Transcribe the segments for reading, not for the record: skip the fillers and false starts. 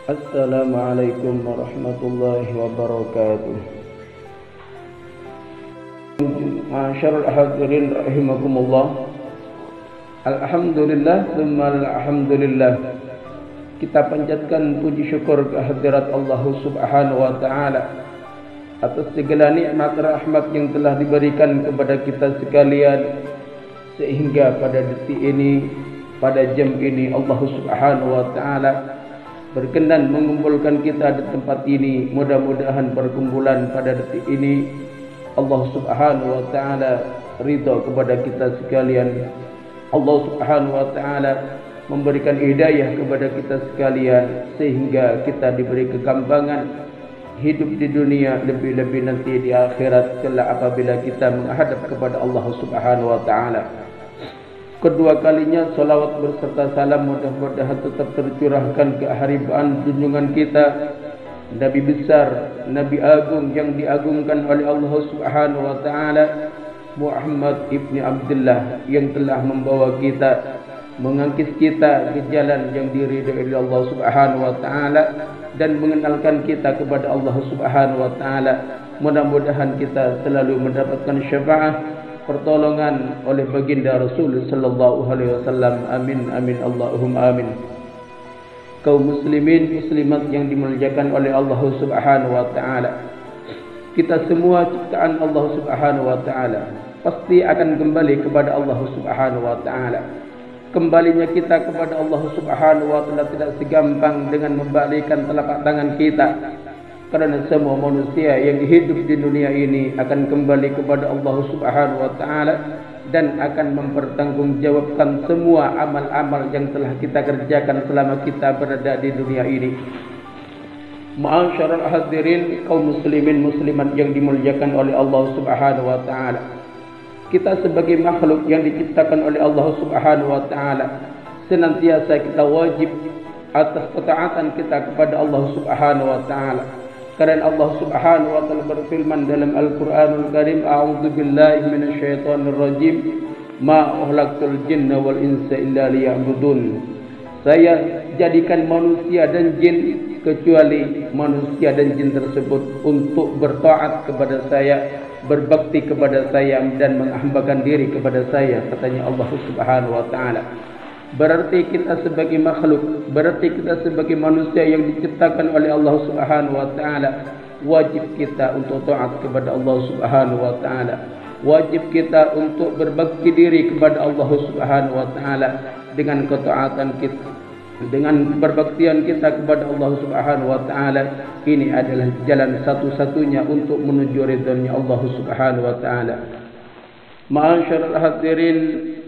Assalamualaikum warahmatullahi wabarakatuh. Ma'asyiral hadirin rahimakumullah. Alhamdulillah tsumma alhamdulillah. Kita panjatkan puji syukur kehadirat Allah Subhanahu wa taala atas segala nikmat rahmat yang telah diberikan kepada kita sekalian, sehingga pada detik ini, pada jam ini Allah Subhanahu wa taala berkenan mengumpulkan kita di tempat ini. Mudah-mudahan perkumpulan pada detik ini Allah Subhanahu wa taala ridha kepada kita sekalian. Allah Subhanahu wa taala memberikan hidayah kepada kita sekalian, sehingga kita diberi kegampangan hidup di dunia, lebih-lebih nanti di akhirat kelak apabila kita menghadap kepada Allah Subhanahu wa taala. Kedua kalinya salawat berserta salam mudah-mudahan tetap tercurahkan ke haribaan junjungan kita, Nabi besar, Nabi agung yang diagungkan oleh Allah Subhanahu wa taala, Muhammad ibni Abdullah, yang telah membawa kita, mengangkis kita ke jalan yang diridhai oleh Allah Subhanahu wa taala dan mengenalkan kita kepada Allah Subhanahu wa taala. Mudah-mudahan kita selalu mendapatkan syafaat pertolongan oleh baginda Rasul sallallahu alaihi wasallam. Amin amin Allahumma amin. Kaum muslimin muslimat yang dimuliakan oleh Allah Subhanahu wa taala, kita semua ciptaan Allah Subhanahu wa taala pasti akan kembali kepada Allah Subhanahu wa taala. Kembalinya kita kepada Allah Subhanahu wa taala tidak segampang dengan membalikkan telapak tangan kita, karena semua manusia yang hidup di dunia ini akan kembali kepada Allah Subhanahu wa taala dan akan mempertanggungjawabkan semua amal-amal yang telah kita kerjakan selama kita berada di dunia ini. Ma'asyiral hadirin, kaum muslimin muslimat yang dimuliakan oleh Allah Subhanahu wa taala. Kita sebagai makhluk yang diciptakan oleh Allah Subhanahu wa taala senantiasa kita wajib atas ketaatan kita kepada Allah Subhanahu wa taala. Karena Allah Subhanahu wa taala berfirman dalam Al-Qur'anul Karim, a'udzu billahi minasyaitonir rajim, ma khalaqtul jinna wal insa illa liya'budun. Saya jadikan manusia dan jin kecuali manusia dan jin tersebut untuk bertaat kepada saya, berbakti kepada saya dan menghambakan diri kepada saya, katanya Allah Subhanahu wa taala. Berarti kita sebagai makhluk, berarti kita sebagai manusia yang diciptakan oleh Allah Subhanahu wa taala, wajib kita untuk taat kepada Allah Subhanahu wa taala. Wajib kita untuk berbakti diri kepada Allah Subhanahu wa taala dengan ketaatan kita, dengan berbaktian kita kepada Allah Subhanahu wa taala. Ini adalah jalan satu-satunya untuk menuju ridhonya Allah Subhanahu wa taala. Ma'asyiral hadirin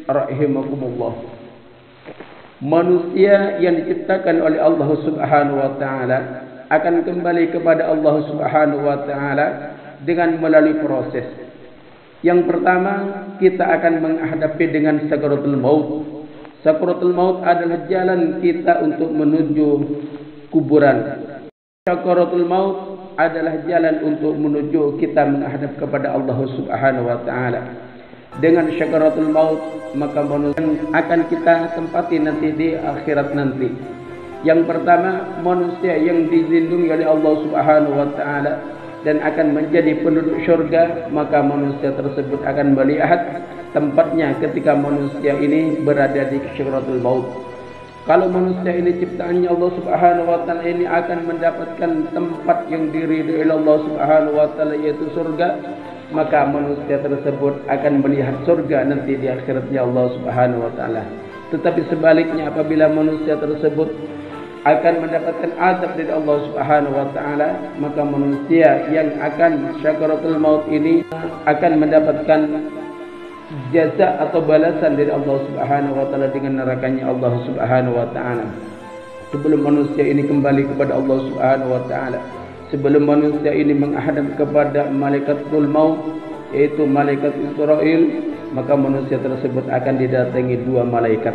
rahimakumullah. Manusia yang diciptakan oleh Allah Subhanahu wa taala akan kembali kepada Allah Subhanahu wa taala dengan melalui proses. Yang pertama, kita akan menghadapi dengan sakaratul maut. Sakaratul maut adalah jalan kita untuk menuju kuburan. Sakaratul maut adalah jalan untuk menuju kita menghadap kepada Allah Subhanahu wa taala. Dengan syakaratul maut, maka manusia akan kita tempati nanti di akhirat nanti. Yang pertama, manusia yang dilindungi oleh Allah Subhanahu wa taala dan akan menjadi penduduk syurga, maka manusia tersebut akan melihat tempatnya ketika manusia ini berada di syakaratul maut. Kalau manusia ini ciptaannya Allah Subhanahu wa taala ini akan mendapatkan tempat yang diridhai oleh Allah Subhanahu wa taala, yaitu surga, maka manusia tersebut akan melihat surga nanti di akhiratnya Allah Subhanahu wa taala. Tetapi sebaliknya, apabila manusia tersebut akan mendapatkan azab dari Allah Subhanahu wa taala, maka manusia yang akan syakaratul maut ini akan mendapatkan jaza atau balasan dari Allah Subhanahu wa taala dengan nerakanya Allah Subhanahu wa taala. Sebelum manusia ini kembali kepada Allah Subhanahu wa taala, sebelum manusia ini menghadap kepada malaikatul maut, yaitu malaikat Israil, maka manusia tersebut akan didatangi dua malaikat.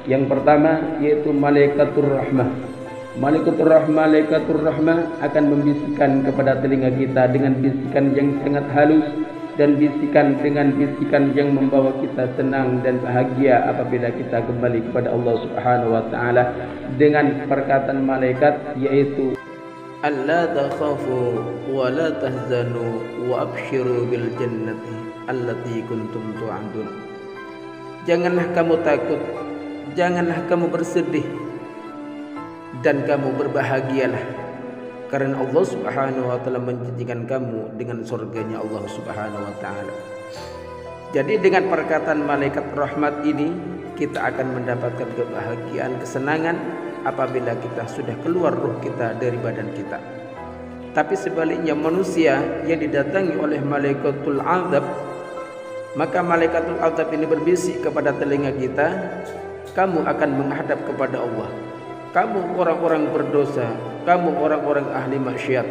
Yang pertama yaitu malaikatur rahmah. Malaikatur rahmah akan membisikkan kepada telinga kita dengan bisikan yang sangat halus, dan bisikan dengan bisikan yang membawa kita senang dan bahagia apabila kita kembali kepada Allah Subhanahu wa taala dengan perkataan malaikat, yaitu alla takhafu wa la tahzanu wa abshiru bil jannati allati kuntum tu'adun. Janganlah kamu takut, janganlah kamu bersedih, dan kamu berbahagialah karena Allah Subhanahu wa taala menjanjikan kamu dengan surganya Allah Subhanahu wa taala. Jadi dengan perkataan malaikat rahmat ini kita akan mendapatkan kebahagiaan, kesenangan apabila kita sudah keluar ruh kita dari badan kita. Tapi sebaliknya manusia yang didatangi oleh malaikatul azab, maka malaikatul azab ini berbisik kepada telinga kita, kamu akan menghadap kepada Allah. Kamu orang-orang berdosa, kamu orang-orang ahli maksiat,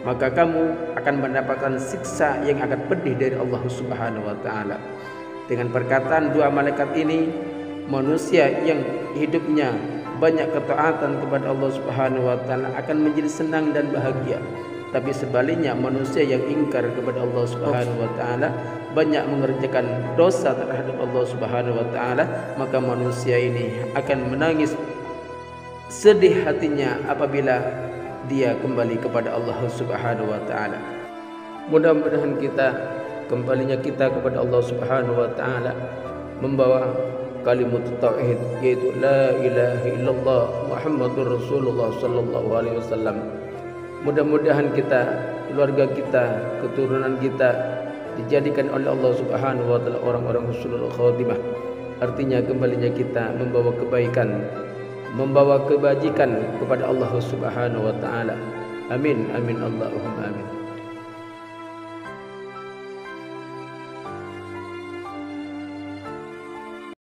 maka kamu akan mendapatkan siksa yang akan pedih dari Allah Subhanahu wa taala. Dengan perkataan dua malaikat ini, manusia yang hidupnya banyak ketaatan kepada Allah Subhanahu wa taala akan menjadi senang dan bahagia. Tapi sebaliknya manusia yang ingkar kepada Allah Subhanahu wa taala, banyak mengerjakan dosa terhadap Allah Subhanahu wa taala, maka manusia ini akan menangis sedih hatinya apabila dia kembali kepada Allah Subhanahu wa taala. Mudah-mudahan kembalinya kita kepada Allah Subhanahu wa taala membawa kalimat tauhid, yaitu la ilaha illallah Muhammadur Rasulullah sallallahu alaihi wasallam. Mudah-mudahan keluarga kita, keturunan kita dijadikan oleh Allah Subhanahu wa taala orang-orang husnul khatimah. Artinya kembalinya kita membawa kebaikan, membawa kebajikan kepada Allah Subhanahu wa taala. Amin amin Allahumma amin.